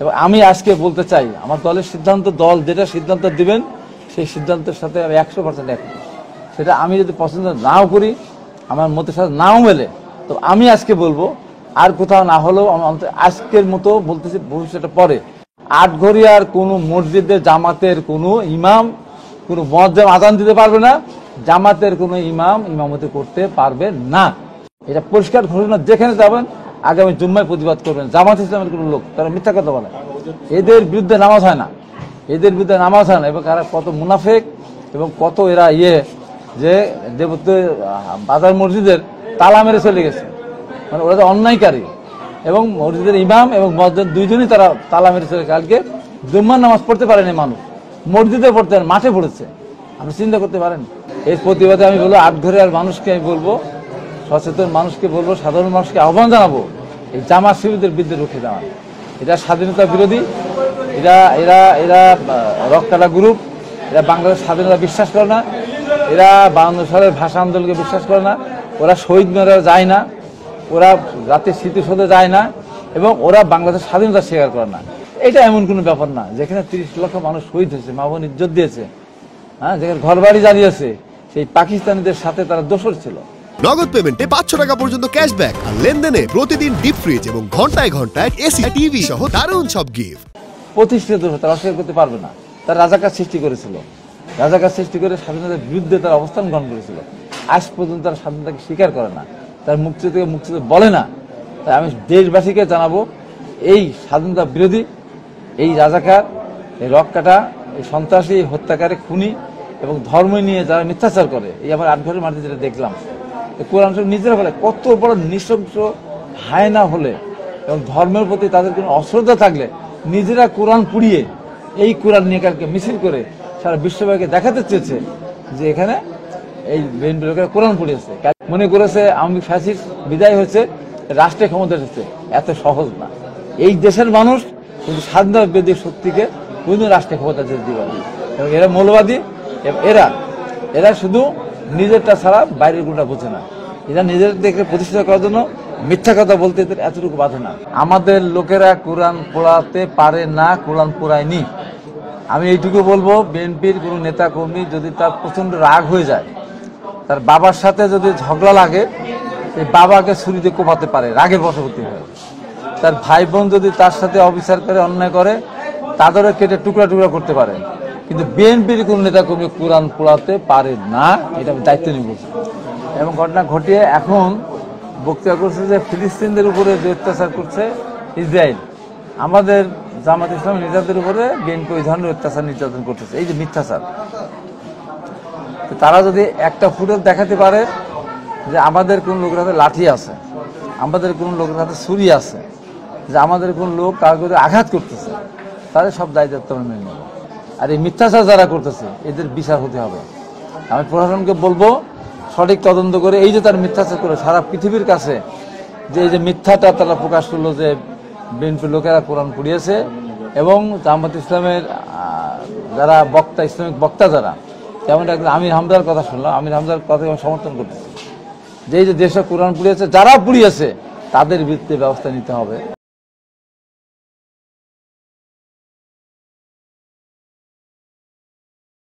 এবং আমি আজকে বলতে চাই, আমার দলের সিদ্ধান্ত, দল যেটা সিদ্ধান্ত দিবেন সেই সিদ্ধান্তের সাথে আমি 100% একমত। সেটা আমি যদি পছন্দ নাও করি, আমার মতের সাথে নাও মেলে, তো আমি আজকে বলবো, আর কোথাও না হলেও আজকের মতো বলতেছি, ভবিষ্যতে পরে আটঘরিয়ার কোনো মসজিদে জামাতের কোনো ইমাম কোনো মুয়াজ্জিন আযান দিতে পারবে না, জামাতের কোনো ইমাম ইমামতি করতে পারবে না। এটা পরিষ্কার ঘোষণা। যেখানে যাবেন আগামী জুম্মায় প্রতিবাদ করবেন। জামাত ইসলামের কোনো লোক, তারা মিথ্যা কথা বলে, এদের বিরুদ্ধে নামাজ হয় না, এদের বিরুদ্ধে নামাজ হয় না। এবং এরা কত মুনাফেক এবং কত এরা যে বাজার মসজিদের তালা মেরে চলে গেছে, মানে ওরা তো অন্যায়কারী। এবং মসজিদের ইমাম এবং মুয়াজ্জিন দুইজনই তারা তালা মেরে চলে। কালকে জুম্মার নামাজ পড়তে পারেনি মানুষ, মসজিদে পড়তে মাঠে পড়েছে। আপনি চিন্তা করতে পারেন। এর প্রতিবাদে আমি বলবো, আটঘরিয়ার মানুষকে আমি বলবো, সচেতন মানুষকে বলবো, সাধারণ মানুষকে আহ্বান জানাবো, এই জামাত শিবিরদের বিরুদ্ধে রুখে দেওয়া। এটা স্বাধীনতা বিরোধী, এরা এরা এরা রক্তকাটা গ্রুপ, এরা বাংলাদেশ স্বাধীনতা বিশ্বাস করে না, এরা 52 সালের ভাষা আন্দোলনকে বিশ্বাস করে না, ওরা শহীদ মিনারে যায় না, ওরা জাতির স্মৃতিসৌধে যায় না, এবং ওরা বাংলাদেশের স্বাধীনতা স্বীকার করে না। এটা এমন কোনো ব্যাপার না যেখানে 30 লক্ষ মানুষ শহীদ হয়েছে, মা বোন ইজ্জত দিয়েছে, হ্যাঁ, যেখানে ঘর বাড়ি জ্বালিয়েছে, সেই পাকিস্তানিদের সাথে তারা দোষর ছিল। নগদ পেমেন্টে 500 টাকা পর্যন্ত ক্যাশব্যাক, আর লেনদেনে প্রতিদিন ডিপ ফ্রিজ এবং ঘন্টায় ঘন্টায় এসি টিভি সহ দারুণ সব গিফট। প্রতিষ্ঠিত তারা অস্বীকার করতে পারবে না। তারা রাজাকার সৃষ্টি করেছিল, রাজাকার সৃষ্টি করে স্বাধীনতার বিরুদ্ধে তারা অবস্থান গ্রহণ করেছিল। আজ পর্যন্ত তারা স্বাধীনতাকে স্বীকার করে না, তার মুক্তিযুদ্ধকে মুক্তিযুদ্ধ বলে না। তাই আমি দেশবাসীকে জানাবো, এই স্বাধীনতা বিরোধী, এই রাজাকার, এই রক্তকাটা, এই সন্ত্রাসী, এই হত্যাকারী, খুনি এবং ধর্ম নিয়ে যারা মিথ্যাচার করে, এই আমার আটঘরের মাঠে যেটা দেখলাম, কোরআন নিজেরা বলে কত বড় নৃশংস হায়না হলে এবং ধর্মের প্রতি তাদের কোনো অশ্রদ্ধা থাকলে নিজেরা কোরআন পুড়িয়ে, এই কোরআন নিয়ে কালকে মিছিল করে সারা বিশ্বব্যাপী দেখাতে চেয়েছে যে এখানে এই বিএনপি লোকেরা কোরআন পুড়িয়েছে। মনে করেছে আওয়ামী ফ্যাসিস্ট বিদায় হয়েছে, রাষ্ট্রে ক্ষমতা এসেছে। এত সহজ না। এই দেশের মানুষ কিন্তু স্বাধীনতা বিরোধী শক্তিকে কোনো রাষ্ট্রে ক্ষমতা যেতে দিবে না। এবং এরা মৌলবাদী, এরা শুধু নিজেরটা ছাড়া বাইরের কোনটা বোঝে না। এরা নিজের দেখে প্রতিষ্ঠিত করার জন্য মিথ্যা কথা বলতে এদের এতটুকু বাধে না। আমাদের লোকেরা কোরআন পড়াতে পারে না, কোরআন পড়ায়নি। আমি এইটুকু বলবো, বিএনপির কোনো নেতা কর্মী যদি তার প্রচন্ড রাগ হয়ে যায়, তার বাবার সাথে যদি ঝগড়া লাগে, এই বাবাকে ছুরি দিয়ে কোপাতে পারে রাগের বশবর্তী হয়ে। তার ভাই বোন যদি তার সাথে অবিচার করে, অন্যায় করে, তাদেরও কেটে টুকরা টুকরা করতে পারে। কিন্তু বিএনপির কোন নেতা কর্মী কোরআন পড়াতে পারে না, এটা আমি দায়িত্ব নিয়ে বলছি। এবং ঘটনা ঘটিয়ে এখন বক্তব্য করছে যে ফিলিস্তিনদের উপরে যে অত্যাচার করছে ইসরায়েল, আমাদের জামাত ইসলামী নেতাদের উপরে বিএনপি ওই ধরনের অত্যাচার নির্যাতন করতেছে। এই যে মিথ্যাচার, তারা যদি একটা ফুটেজ দেখাতে পারে যে আমাদের কোন লোকের হাতে লাঠি আছে, আমাদের কোন লোকের হাতে ছুরি আছে, যে আমাদের কোন লোক কাউকে আঘাত করতেছে, তাদের সব দায়িত্ব আমরা মেনে নেব। আর এই মিথ্যাচার যারা করতেছে এদের বিচার হতে হবে। আমি প্রশাসনকে বলবো, সঠিক তদন্ত করে, এই যে তার মিথ্যাচার করে সারা পৃথিবীর কাছে যে এই যে মিথ্যাটা তারা প্রকাশ করলো যে বিএনপির লোকেরা কোরআন পড়িয়েছে, এবং জামাত ইসলামের যারা বক্তা, ইসলামিক বক্তা যারা, যেমন একজন আমির হামজার কথা শুনলাম, আমির হামজার কথা আমি সমর্থন করতেছি যে এই যে দেশে কোরআন পুড়িয়েছে, যারা পুড়িয়েছে তাদের বিরুদ্ধে ব্যবস্থা নিতে হবে।